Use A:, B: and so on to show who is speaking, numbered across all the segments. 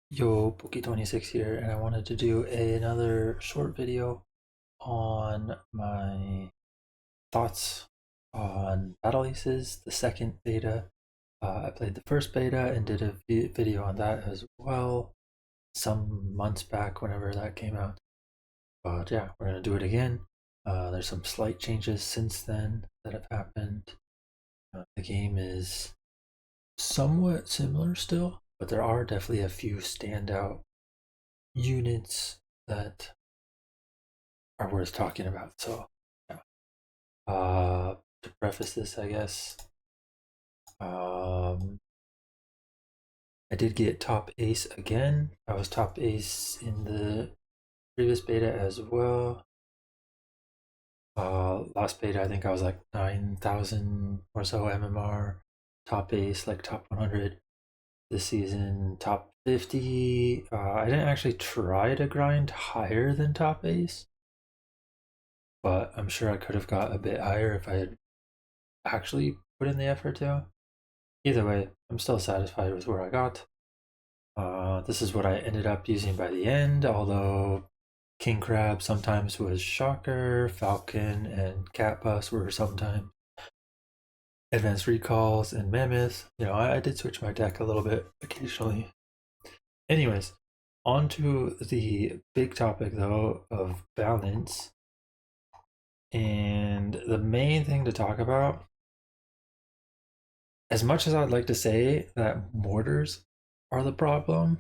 A: Yo, Pokey26 here, and I wanted to do another short video on my thoughts on Battle Aces, the second beta. I played the first beta and did a video on that as well some months back whenever that came out. But yeah, we're going to do it again. There's some slight changes since then that have happened. The game is somewhat similar still, but there are definitely a few standout units that are worth talking about. So, yeah. To preface this, I guess, I did get top ace again. I was top ace in the previous beta as well. Last beta, I think I was like 9,000 or so MMR, top ace, like top 100. This season, top 50. I didn't actually try to grind higher than top ace, but I'm sure I could have got a bit higher if I had actually put in the effort to. Either way, I'm still satisfied with where I got. This is what I ended up using by the end, although King Crab sometimes was Shocker, Falcon, and Cat Bus were sometimes Advanced Recalls, and Mammoth. You know, I did switch my deck a little bit occasionally. Anyways, on to the big topic though of balance. And the main thing to talk about, as much as I'd like to say that mortars are the problem,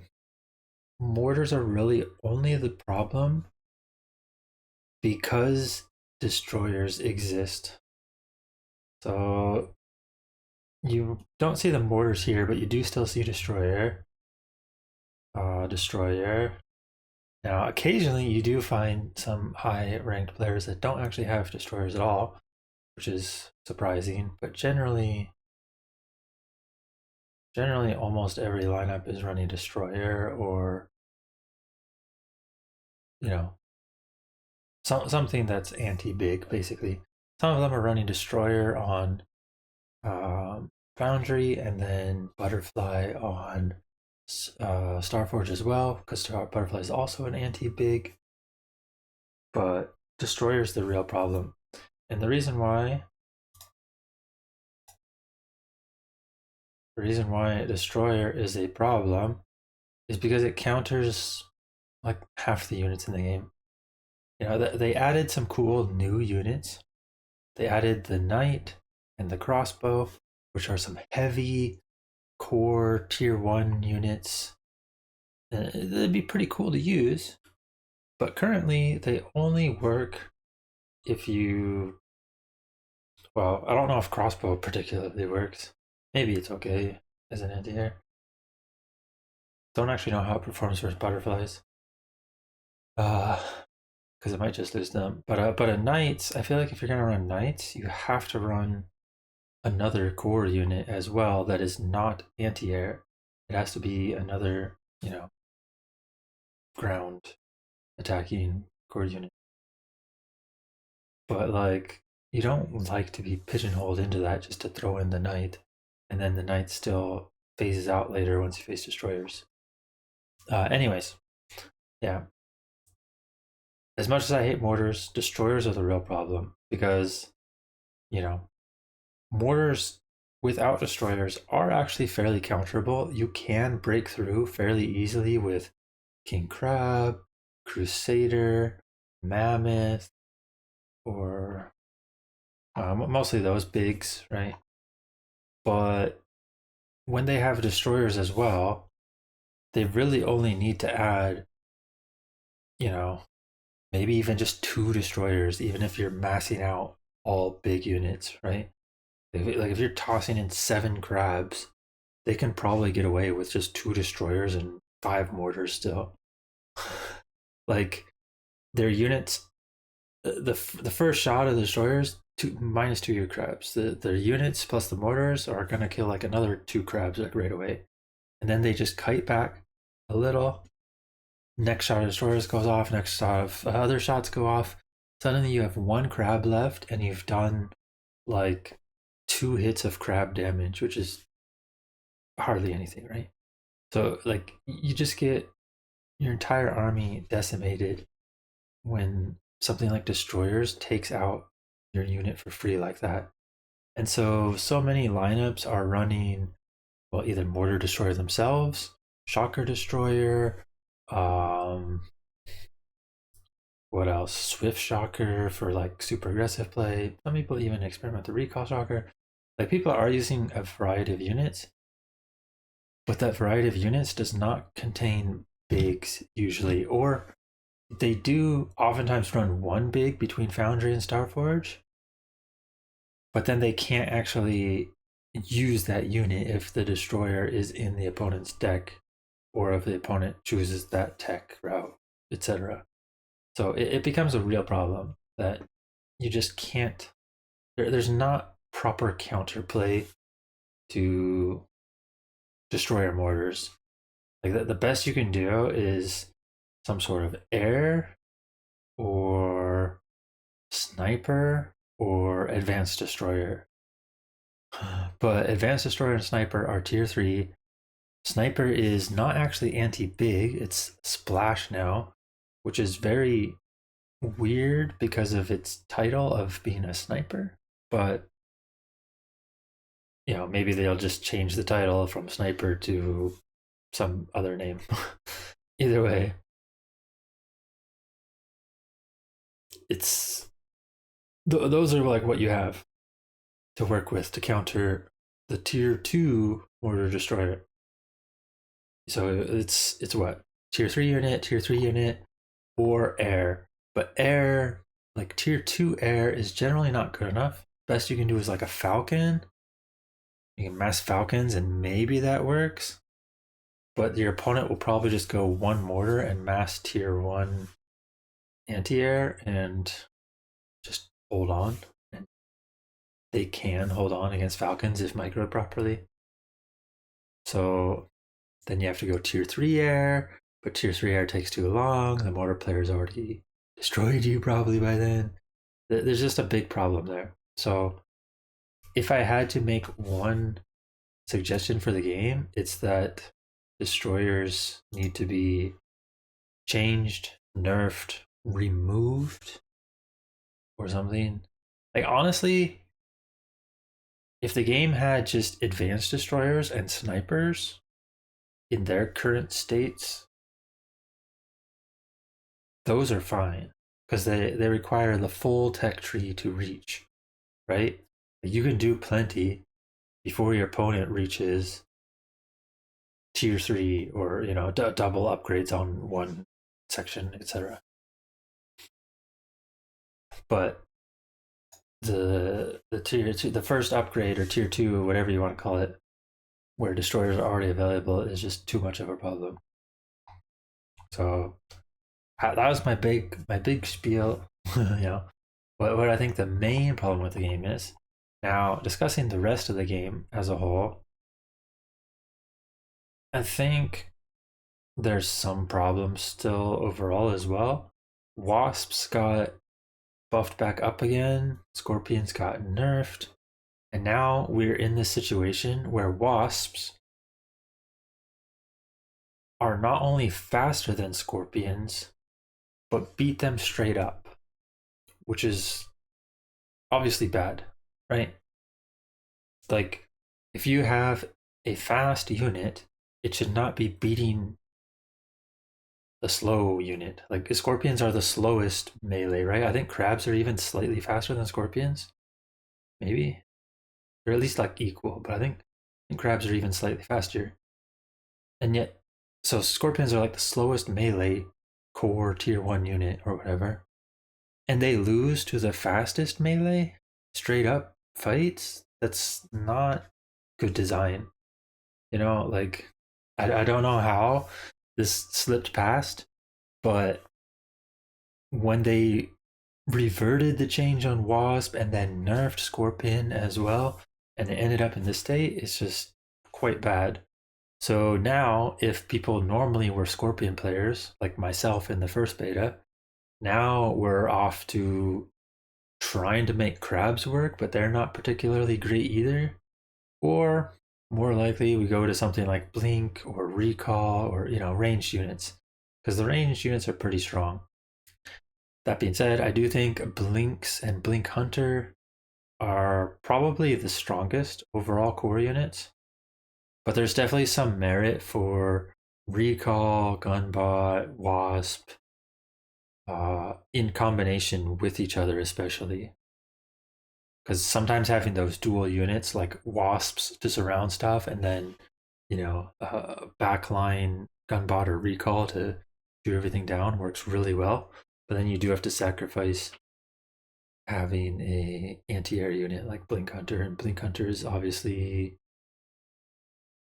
A: mortars are really only the problem because destroyers exist. So you don't see the mortars here, but you do still see destroyer. Destroyer. Now, occasionally you do find some high ranked players that don't actually have destroyers at all, which is surprising, but generally almost every lineup is running destroyer or, you know, something that's anti-big, basically. Some of them are running destroyer on foundry and then butterfly on Starforge as well, because butterfly is also an anti-big, but destroyer is the real problem. And the reason why destroyer is a problem is because it counters like half the units in the game. You know, they added some cool new units. They added the knight and the crossbow, which are some heavy core tier 1 units. It'd be pretty cool to use, but currently they only work if you, well, I don't know if crossbow particularly works. Maybe it's okay as an anti-air. Don't actually know how it performs versus butterflies. Because it might just lose them. But a knights, I feel like if you're gonna run knights, you have to run another core unit as well that is not anti-air. It has to be another, you know, ground attacking core unit. But like, you don't like to be pigeonholed into that just to throw in the knight, and then the knight still phases out later once you face destroyers. Anyways, yeah. As much as I hate mortars, destroyers are the real problem because, you know, mortars without destroyers are actually fairly counterable. You can break through fairly easily with King Crab, Crusader, Mammoth, or mostly those bigs, right? But when they have destroyers as well, they really only need to add, you know, maybe even just 2 destroyers, even if you're massing out all big units, right? If you're tossing in 7 crabs, they can probably get away with just 2 destroyers and 5 mortars still. Like their units, the first shot of the destroyers, -2 your crabs. The units plus the mortars are gonna kill like another 2 crabs like right away, and then they just kite back a little. Next shot of destroyers goes off. Next shot of other shots go off. Suddenly you have 1 crab left, and you've done like 2 hits of crab damage, which is hardly anything, right? So like you just get your entire army decimated when something like destroyers takes out your unit for free like that. And so many lineups are running, well, either mortar destroyer themselves, shocker destroyer, um, what else? Swift shocker for like super aggressive play. Some people even experiment with the recall shocker. Like people are using a variety of units, but that variety of units does not contain bigs usually, or they do oftentimes run one big between Foundry and Starforge, but then they can't actually use that unit if the destroyer is in the opponent's deck or if the opponent chooses that tech route, etc. So it becomes a real problem that you just can't. There's not proper counterplay to destroyer mortars. Like the best you can do is some sort of air or sniper or advanced destroyer. But advanced destroyer and sniper are tier 3. Sniper is not actually anti-big, it's splash now, which is very weird because of its title of being a sniper. But maybe they'll just change the title from sniper to some other name. Either way, it's those are like what you have to work with to counter the tier 2 mortar destroyer. So it's what? Tier 3 unit, tier 3 unit, or air. But air, like tier 2 air, is generally not good enough. Best you can do is like a falcon. You can mass falcons and maybe that works. But your opponent will probably just go one mortar and mass tier 1 anti-air and just hold on. And they can hold on against falcons if microed properly. So then you have to go tier 3 air, but tier 3 air takes too long. The mortar player's already destroyed you probably by then. There's just a big problem there. So if I had to make one suggestion for the game, it's that destroyers need to be changed, nerfed, removed, or something. Like honestly, if the game had just advanced destroyers and snipers in their current states, those are fine because they require the full tech tree to reach, right? You can do plenty before your opponent reaches tier 3 or double upgrades on one section, etc. But the tier 2, the first upgrade or tier 2 or whatever you want to call it, where destroyers are already available, is just too much of a problem. So that was my big spiel. What I think the main problem with the game is. Now, discussing the rest of the game as a whole, I think there's some problems still overall as well. Wasps got buffed back up again, Scorpions got nerfed, and now we're in this situation where Wasps are not only faster than Scorpions, but beat them straight up, which is obviously bad, right? Like, if you have a fast unit, it should not be beating the slow unit. Like, Scorpions are the slowest melee, right? I think crabs are even slightly faster than Scorpions. Maybe. Or at least like equal, but I think crabs are even slightly faster. And yet, so Scorpions are like the slowest melee core tier 1 unit or whatever. And they lose to the fastest melee straight up fights. That's not good design. Like I don't know how this slipped past, but when they reverted the change on Wasp and then nerfed Scorpion as well, and it ended up in this state, it's just quite bad. So now, if people normally were Scorpion players, like myself in the first beta, now we're off to trying to make crabs work, but they're not particularly great either. Or more likely we go to something like blink or recall or ranged units, because the ranged units are pretty strong. That being said, I do think blinks and blink hunter are probably the strongest overall core units, but there's definitely some merit for recall, gunbot, wasp, in combination with each other, especially because sometimes having those dual units like wasps to surround stuff, and then backline gunbot or recall to shoot everything down works really well. But then you do have to sacrifice having a anti-air unit like blink hunter, and blink hunter is obviously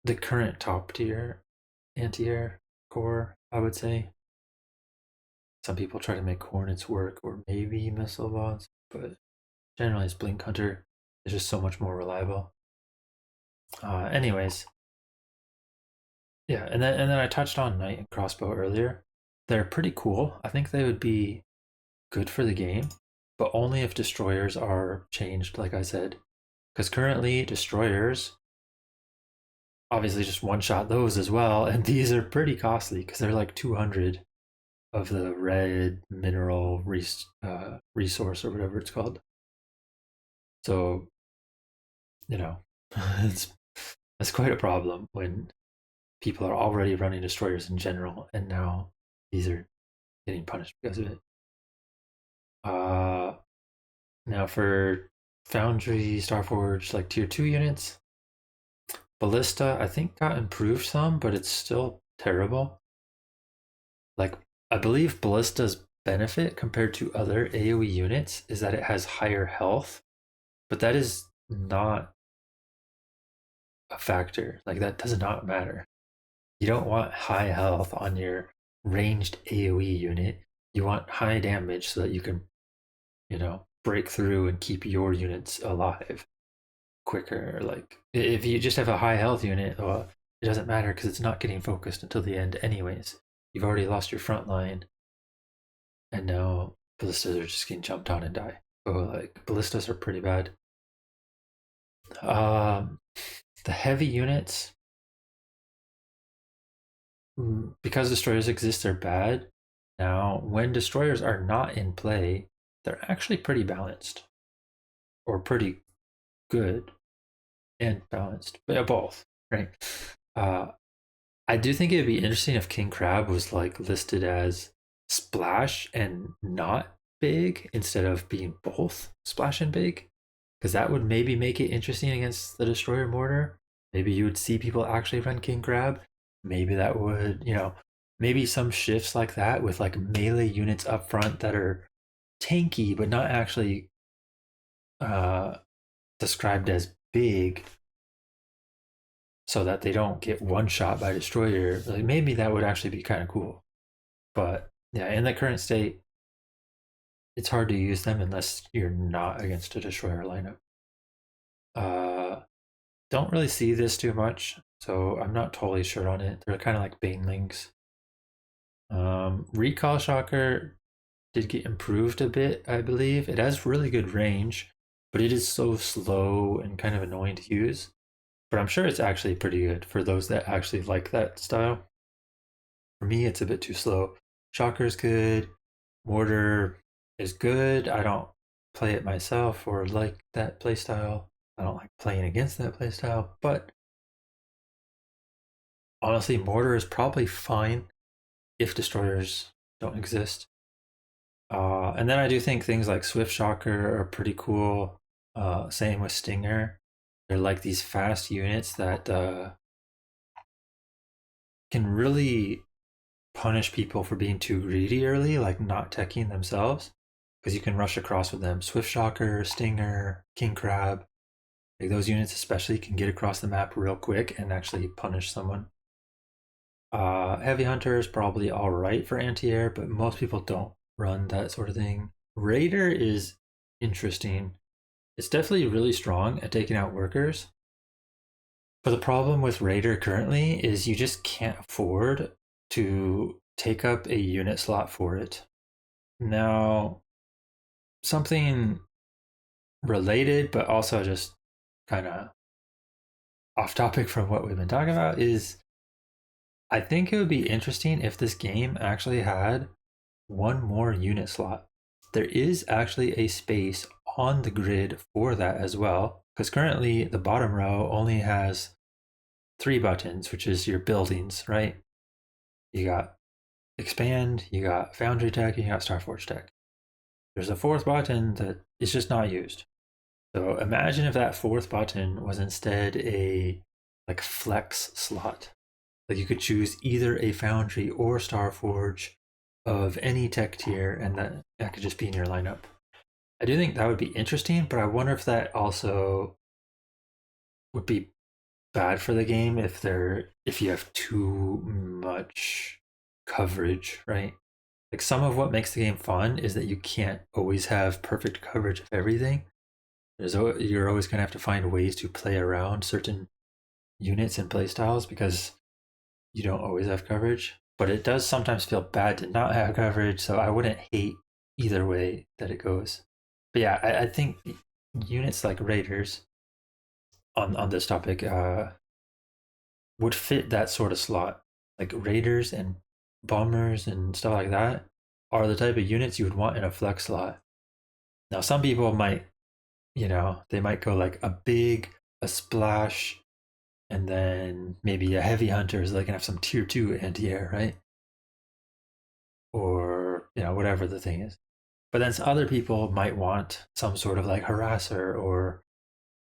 A: the current top tier anti-air core, I would say. Some people try to make hornets work, or maybe missile bots, but generally it's blink hunter. It's just so much more reliable. Anyways, yeah, and then I touched on knight and crossbow earlier. They're pretty cool. I think they would be good for the game, but only if destroyers are changed, like I said. Because currently destroyers obviously just one shot those as well, and these are pretty costly because they're like 200 of the red mineral resource or whatever it's called. So it's that's quite a problem when people are already running destroyers in general, and now these are getting punished because of it. Uh, Now for Foundry, Starforge, like tier 2 units, Ballista I think got improved some, but it's still terrible. Like, I believe Ballista's benefit compared to other AoE units is that it has higher health, but that is not a factor. Like, that does not matter. You don't want high health on your ranged AoE unit. You want high damage so that you can, break through and keep your units alive quicker. Like, if you just have a high health unit, well, it doesn't matter because it's not getting focused until the end, anyways. You've already lost your front line, and now ballistas are just getting jumped on and die. So, like, ballistas are pretty bad. Um, the heavy units, because destroyers exist, they're bad. Now, when destroyers are not in play, they're actually pretty balanced, or pretty good and balanced, but both, right? Uh, I do think it'd be interesting if King Crab was like listed as splash and not big instead of being both splash and big, because that would maybe make it interesting against the Destroyer Mortar. Maybe you would see people actually run King Crab. Maybe that would, maybe some shifts like that with like melee units up front that are tanky but not actually uh, described as big, so that they don't get one shot by destroyer. Like, maybe that would actually be kind of cool. But yeah, in the current state, it's hard to use them unless you're not against a destroyer lineup. Uh, don't really see this too much, so I'm not totally sure on it. They're kind of like banelings. Recall Shocker did get improved a bit, I believe. It has really good range, but it is so slow and kind of annoying to use. But I'm sure it's actually pretty good for those that actually like that style. For me, it's a bit too slow. Shocker's good. Mortar is good. I don't play it myself or like that playstyle. I don't like playing against that playstyle. But honestly, Mortar is probably fine if destroyers don't exist. And then I do think things like Swift Shocker are pretty cool. Same with Stinger. They're like these fast units that can really punish people for being too greedy early, like not teching themselves, because you can rush across with them. Swift Shocker, Stinger, King Crab, like those units especially can get across the map real quick and actually punish someone. Heavy Hunter is probably all right for anti-air, but most people don't run that sort of thing. Raider is interesting. It's definitely really strong at taking out workers, but the problem with Raider currently is you just can't afford to take up a unit slot for it. Now, something related, but also just kind of off topic from what we've been talking about, is I think it would be interesting if this game actually had one more unit slot. There is actually a space on the grid for that as well, because currently the bottom row only has 3 buttons, which is your buildings, right? You got expand, you got foundry tech, and you got Starforge tech. There's a 4th button that is just not used. So imagine if that 4th button was instead a like flex slot. Like you could choose either a foundry or Starforge of any tech tier, and that could just be in your lineup. I do think that would be interesting, but I wonder if that also would be bad for the game if you have too much coverage, right? Like some of what makes the game fun is that you can't always have perfect coverage of everything. You're always going to have to find ways to play around certain units and playstyles because you don't always have coverage. But it does sometimes feel bad to not have coverage, so I wouldn't hate either way that it goes. But yeah, I think units like Raiders on this topic would fit that sort of slot. Like Raiders and Bombers and stuff like that are the type of units you would want in a flex slot. Now, some people might, they might go like a splash, and then maybe a heavy hunter so they can have some tier 2 anti-air, right? Or, whatever the thing is. But then other people might want some sort of like harasser or,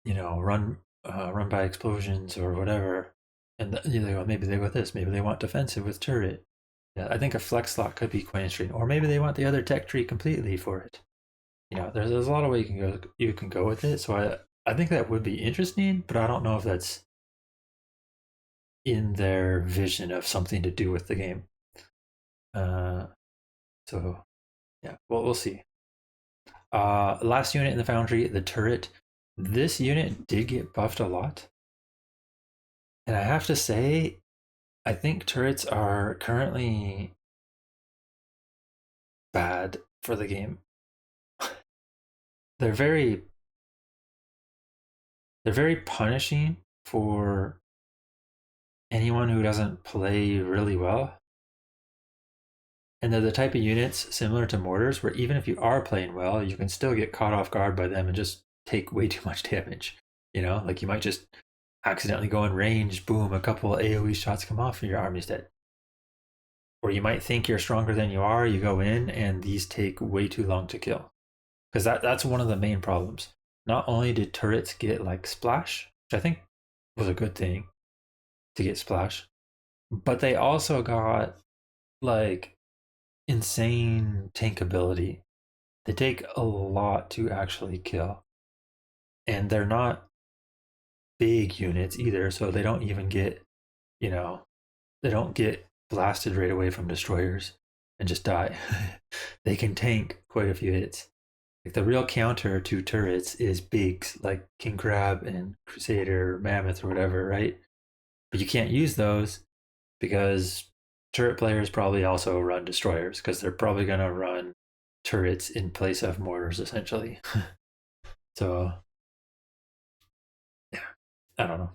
A: run by explosions or whatever. And maybe they want this, maybe they want defensive with turret. Yeah, I think a flex slot could be quite interesting. Or maybe they want the other tech tree completely for it. There's a lot of ways you can go with it. So I think that would be interesting, but I don't know if that's in their vision of something to do with the game. So yeah, well, we'll see. Last unit in the foundry, the turret. This unit did get buffed a lot. And I have to say, I think turrets are currently bad for the game. they're very punishing for anyone who doesn't play really well. And they're the type of units similar to mortars where even if you are playing well, you can still get caught off guard by them and just take way too much damage. Like you might just accidentally go in range, boom, a couple AoE shots come off and your army's dead. Or you might think you're stronger than you are, you go in and these take way too long to kill. Because that's one of the main problems. Not only did turrets get like splash, which I think was a good thing to get splash, but they also got like insane tank ability. They take a lot to actually kill. And they're not big units either, so they don't even get, they don't get blasted right away from destroyers and just die. They can tank quite a few hits. Like the real counter to turrets is bigs like King Crab and Crusader, Mammoth, or whatever, right? But you can't use those because turret players probably also run destroyers because they're probably going to run turrets in place of mortars essentially. So yeah, I don't know.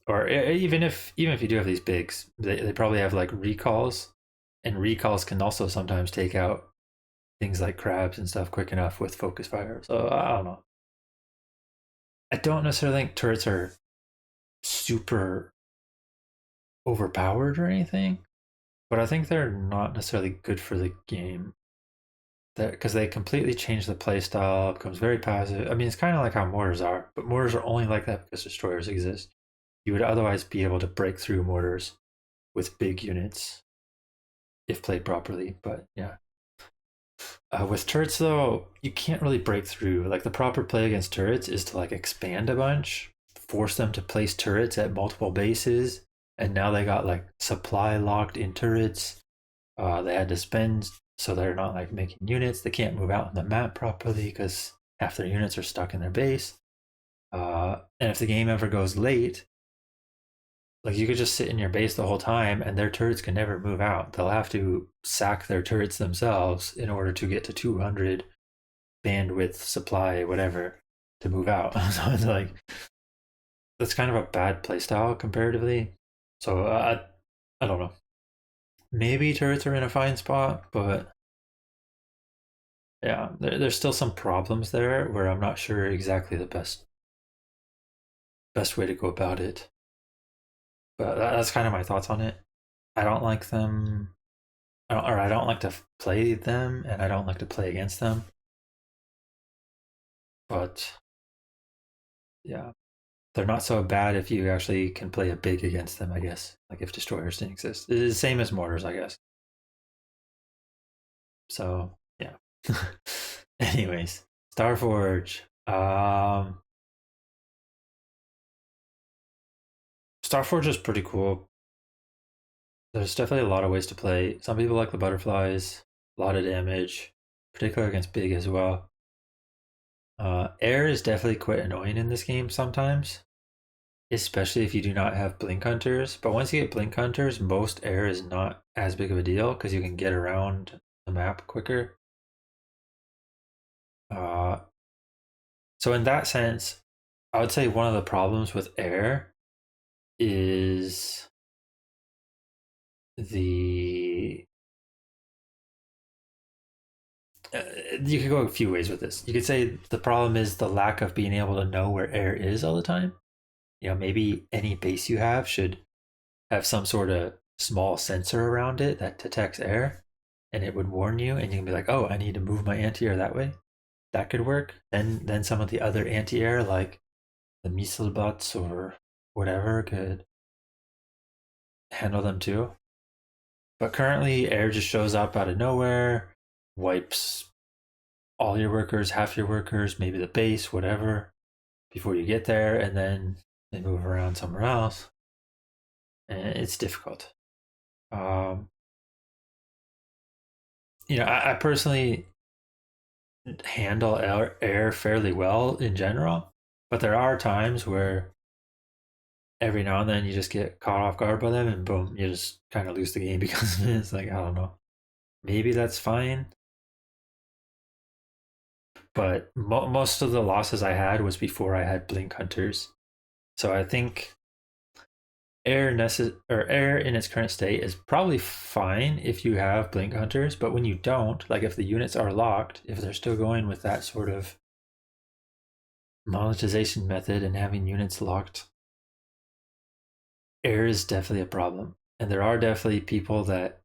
A: Or even if you do have these bigs, they probably have like recalls, and recalls can also sometimes take out things like crabs and stuff quick enough with focus fire. So I don't know. I don't necessarily think turrets are super overpowered or anything, but I think they're not necessarily good for the game. Because they completely change the playstyle, it becomes very passive. I mean, it's kind of like how mortars are, but mortars are only like that because destroyers exist. You would otherwise be able to break through mortars with big units if played properly. But yeah, with turrets though, you can't really break through. Like the proper play against turrets is to like expand a bunch, force them to place turrets at multiple bases, and now they got like supply locked in turrets. They had to spend, so they're not like making units. They can't move out on the map properly because half their units are stuck in their base. And if the game ever goes late, like you could just sit in your base the whole time and their turrets can never move out. They'll have to sack their turrets themselves in order to get to 200 bandwidth supply, whatever, to move out. So it's like that's kind of a bad playstyle comparatively. So I don't know. Maybe turrets are in a fine spot, but yeah, there's still some problems there where I'm not sure exactly the best way to go about it. But that's kind of my thoughts on it. I don't like them, or I don't like to play them, and I don't like to play against them. But yeah, they're not so bad if you actually can play a big against them, I guess. Like if destroyers didn't exist. It's the same as mortars, I guess. So yeah. Anyways, Starforge. Starforge is pretty cool. There's definitely a lot of ways to play. Some people like the butterflies, a lot of damage, particularly against big as well. Air is definitely quite annoying in this game sometimes, especially if you do not have blink hunters. But once you get blink hunters, most air is not as big of a deal because you can get around the map quicker. Uh, so in that sense, I would say one of the problems with air is the you could go a few ways with this. You could say the problem is the lack of being able to know where air is all the time. You know, maybe any base you have should have some sort of small sensor around it that detects air, and it would warn you, and you can be like, "Oh, I need to move my anti-air that way." That could work. Then some of the other anti-air, like the missile bots or whatever, could handle them too. But currently, air just shows up out of nowhere, wipes all your workers, half your workers, maybe the base, whatever, before you get there, and then they move around somewhere else, and it's difficult. Um, I personally handle air fairly well in general, but there are times where every now and then you just get caught off guard by them, and boom, you just kind of lose the game because of it. It's like I don't know. Maybe that's fine, but most of the losses I had was before I had blink hunters. So I think air in its current state is probably fine if you have blink hunters, but when you don't, like if the units are locked, if they're still going with that sort of monetization method and having units locked, air is definitely a problem. And there are definitely people that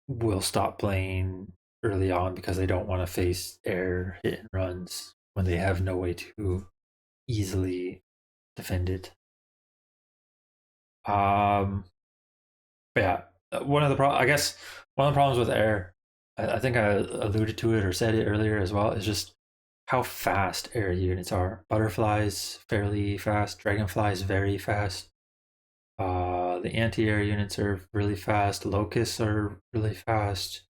A: will stop playing early on because they don't want to face air hit and runs when they have no way to easily defend it. Um, yeah, I guess one of the problems with air, I think I alluded to it or said it earlier as well, is just how fast air units are. Butterflies fairly fast, dragonflies very fast. The anti-air units are really fast. Locusts are really fast.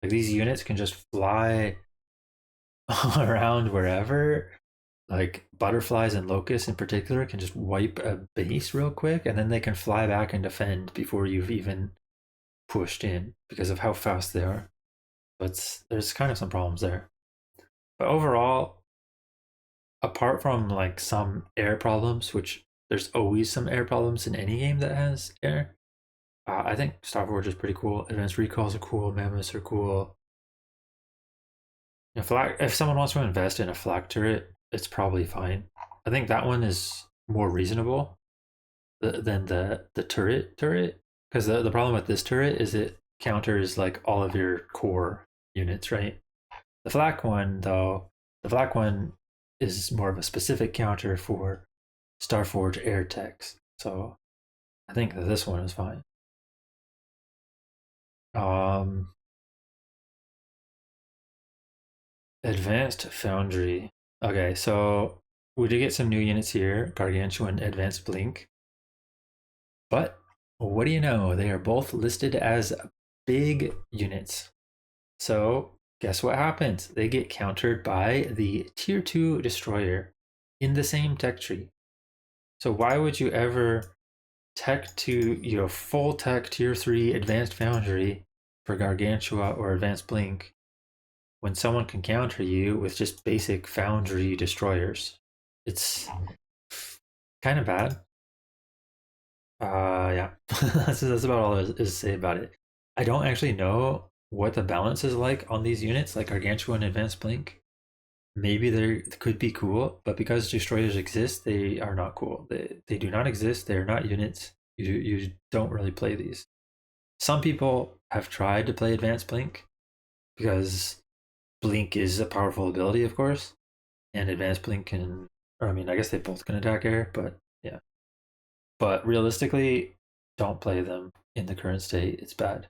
A: Like these units can just fly around wherever. Like butterflies and locusts in particular can just wipe a base real quick, and then they can fly back and defend before you've even pushed in because of how fast they are. But there's kind of some problems there. But overall, apart from like some air problems, which there's always some air problems in any game that has air, I think Starforge is pretty cool. Advanced recalls are cool. Mammoths are cool. If someone wants to invest in a flak turret, it's probably fine. I think that one is more reasonable than the turret because the problem with this turret is it counters like all of your core units, right? The flak one though, the flak one is more of a specific counter for Starforge air techs. So I think that this one is fine. Um, Advanced Foundry. Okay, so we did get some new units here, Gargantuan Advanced Blink. But what do you know? They are both listed as big units. So guess what happens? They get countered by the tier 2 destroyer in the same tech tree. So why would you ever tech to full tech tier 3 advanced foundry for Gargantua or advanced blink when someone can counter you with just basic foundry destroyers? It's kind of bad. Yeah, that's about all there is to say about it. I don't actually know what the balance is like on these units, like Gargantua and Advanced Blink. Maybe they could be cool, but because destroyers exist, they are not cool. They do not exist. They are not units. You don't really play these. Some people have tried to play Advanced Blink because Blink is a powerful ability, of course, and Advanced Blink can, or I mean, I guess they both can attack air, but yeah. But realistically, don't play them in the current state. It's bad.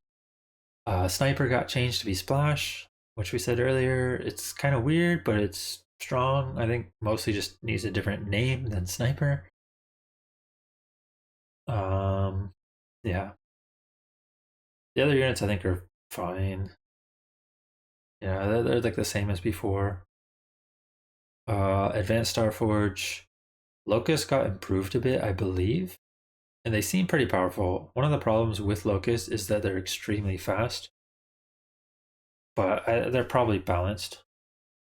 A: Sniper got changed to be Splash, which we said earlier. It's kind of weird, but it's strong. I think mostly just needs a different name than Sniper. Um, yeah. The other units I think are fine. Yeah, they're like the same as before. Advanced Starforge, Locust got improved a bit, I believe, and they seem pretty powerful. One of the problems with Locust is that they're extremely fast, but they're probably balanced.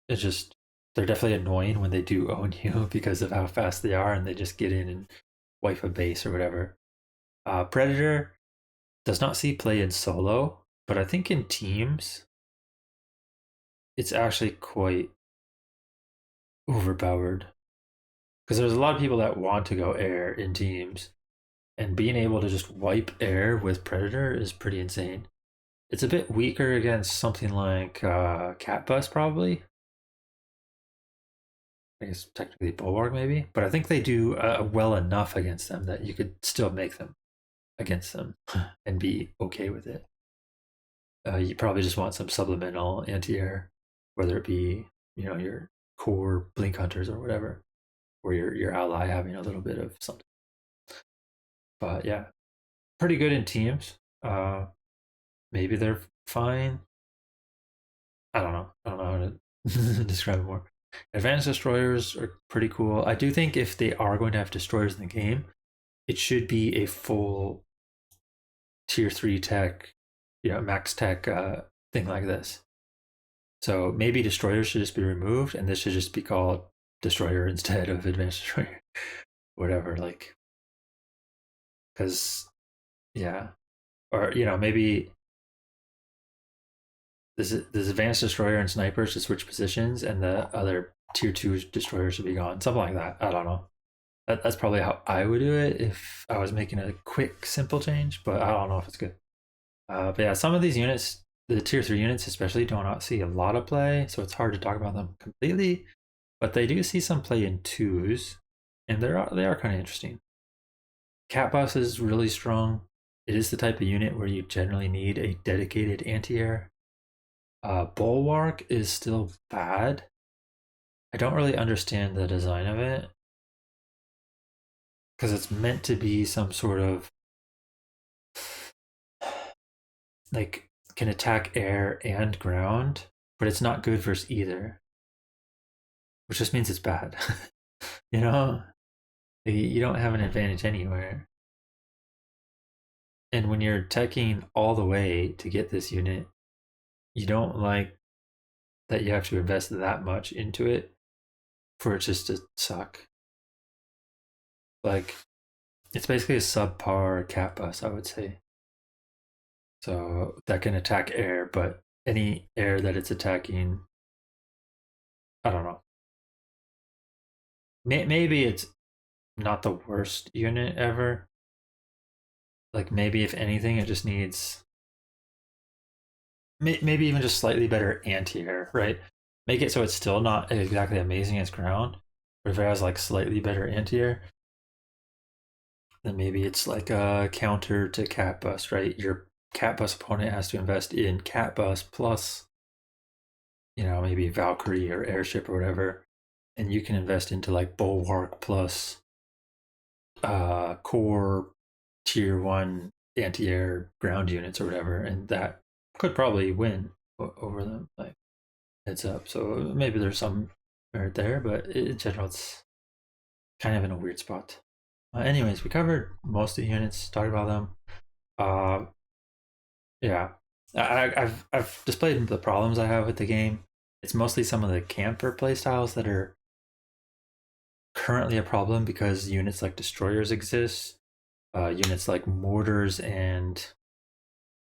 A: It's just they're definitely annoying when they do own you because of how fast they are, and they just get in and wipe a base or whatever. Predator does not see play in solo, but I think in teams it's actually quite overpowered because there's a lot of people that want to go air in teams, and being able to just wipe air with Predator is pretty insane. It's a bit weaker against something like Cat Bus, probably. I guess technically Bulwark, maybe, but I think they do well enough against them that you could still make them against them and be okay with it. You probably just want some subliminal anti-air, whether it be your core blink hunters or whatever, or your ally having a little bit of something. But yeah, pretty good in teams. Maybe they're fine. I don't know. I don't know how to describe it more. Advanced destroyers are pretty cool. I do think if they are going to have destroyers in the game, it should be a full tier 3 tech, max tech thing like this. So maybe destroyers should just be removed, and this should just be called destroyer instead of advanced destroyer, whatever. Like, because yeah, or maybe this advanced destroyer and snipers should switch positions, and the other tier 2 destroyers should be gone. Something like that. I don't know. That's probably how I would do it if I was making a quick, simple change, but I don't know if it's good. But yeah, some of these units, the tier 3 units especially, do not see a lot of play, so it's hard to talk about them completely. But they do see some play in twos, and they are kind of interesting. Cat Bus is really strong. It is the type of unit where you generally need a dedicated anti-air. Bulwark is still bad. I don't really understand the design of it because it's meant to be some sort of like can attack air and ground, but it's not good versus either, which just means it's bad. you know, you don't have an advantage anywhere. And when you're teching all the way to get this unit, you don't like that you have to invest that much into it for it just to suck. Like, it's basically a subpar cat bus, I would say. So that can attack air, but any air that it's attacking, I don't know. Maybe it's not the worst unit ever. Like maybe if anything, it just needs maybe even just slightly better anti-air, right? Make it so it's still not exactly amazing as ground, but if it has like slightly better anti-air, then maybe it's like a counter to cat bus, right? Your cat bus opponent has to invest in cat bus plus, maybe Valkyrie or airship or whatever, and you can invest into like bulwark plus core tier 1 anti-air ground units or whatever, and that could probably win over them. Like, heads up. So maybe there's some merit there, but in general, it's kind of in a weird spot. Anyways, we covered most of the units, talked about them. Uh, yeah, I've displayed the problems I have with the game. It's mostly some of the camper playstyles that are currently a problem because units like destroyers exist, units like mortars and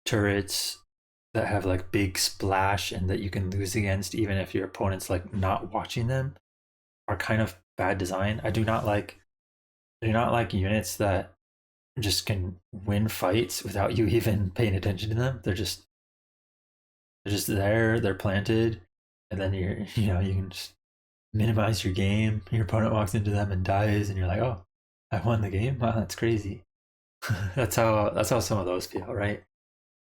A: turrets that have like big splash and that you can lose against even if your opponent's like not watching them are kind of bad design. I do not like units that just can win fights without you even paying attention to them. They're just there, they're planted, and then you can just minimize your game. Your opponent walks into them and dies, and you're like, oh, I won the game. Wow, that's crazy. That's how some of those feel, right?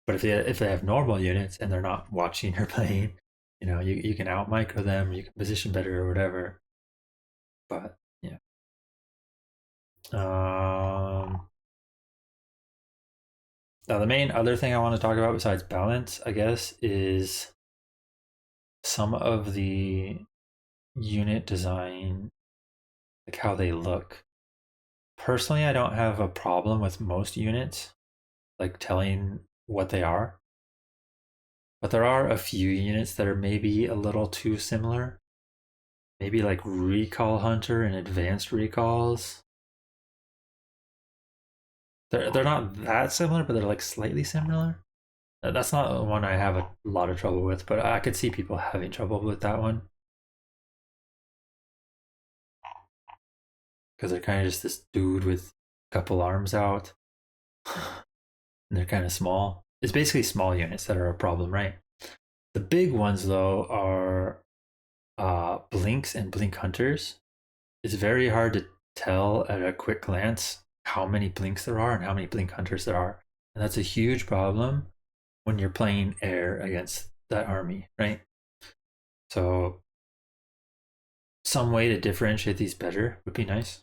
A: But if they have normal units and they're not watching or playing, you can out micro them, you can position better or whatever. But yeah. Now the main other thing I want to talk about besides balance, I guess, is some of the unit design, like how they look. Personally, I don't have a problem with most units, like telling what they are. But there are a few units that are maybe a little too similar. Maybe like Recall Hunter and Advanced Recalls. They're not that similar, but they're like slightly similar. That's not one I have a lot of trouble with, but I could see people having trouble with that one because they're kind of just this dude with a couple arms out, and they're kind of small. It's basically small units that are a problem, right? The big ones though are blinks and blink hunters. It's very hard to tell at a quick glance how many blinks there are and how many blink hunters there are, and that's a huge problem when you're playing air against that army, right? So some way to differentiate these better would be nice.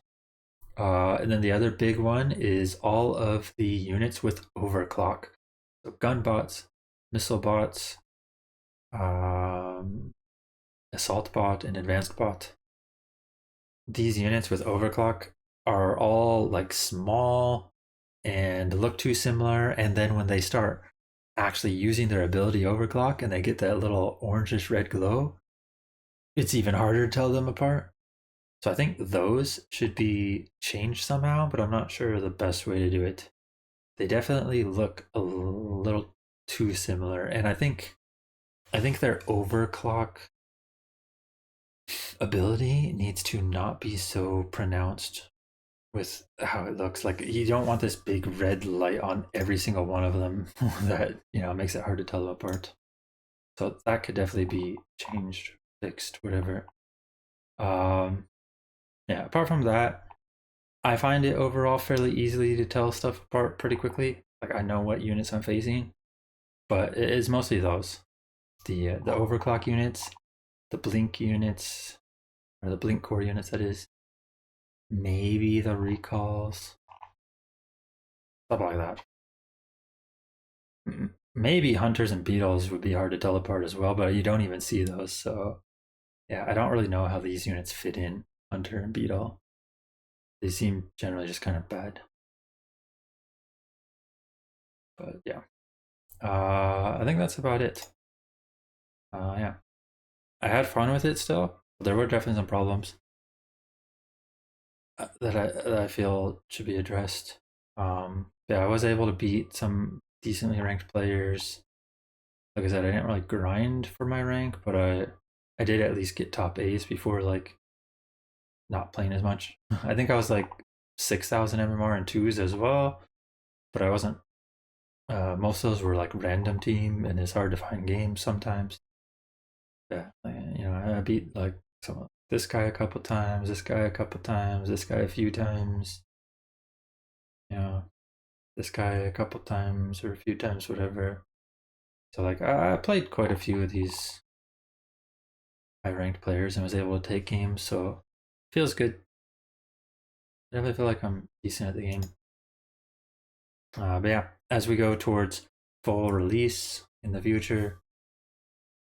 A: And then the other big one is all of the units with overclock. So gun bots, missile bots, assault bot, and advanced bot. These units with overclock are all like small and look too similar. And then when they start actually using their ability overclock and they get that little orangish red glow, it's even harder to tell them apart. So I think those should be changed somehow, but I'm not sure the best way to do it. They definitely look a little too similar, and I think their overclock ability needs to not be so pronounced with how it looks. Like you don't want this big red light on every single one of them that makes it hard to tell them apart. So that could definitely be changed, fixed, whatever. Yeah, apart from that, I find it overall fairly easily to tell stuff apart pretty quickly. Like I know what units I'm facing, but it is mostly those: the overclock units, the blink units, or the blink core units. That is, maybe the recalls, stuff like that. Maybe hunters and beetles would be hard to tell apart as well, but you don't even see those. So yeah, I don't really know how these units fit in hunter and beetle. They seem generally just kind of bad. But yeah, I think that's about it. Yeah, I had fun with it still. There were definitely some problems that I feel should be addressed. Yeah, I was able to beat some decently ranked players. Like I said, I didn't really grind for my rank, but I did at least get top A's before like not playing as much. I think I was like 6,000 MMR and twos as well, but I wasn't. Most of those were like random team, and it's hard to find games sometimes. Yeah, I beat like this guy a couple times, this guy a couple times, this guy a few times. You know, this guy a couple times or a few times, whatever. So like I played quite a few of these high ranked players and was able to take games, so it feels good. I definitely feel like I'm decent at the game. But yeah, as we go towards full release in the future,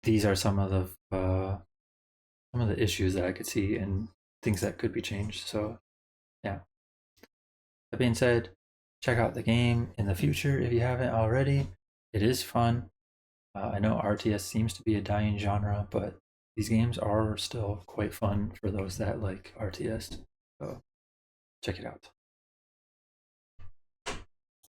A: these are some of the issues that I could see and things that could be changed. So yeah. That being said, check out the game in the future if you haven't already. It is fun. I know RTS seems to be a dying genre, but these games are still quite fun for those that like RTS. check it out.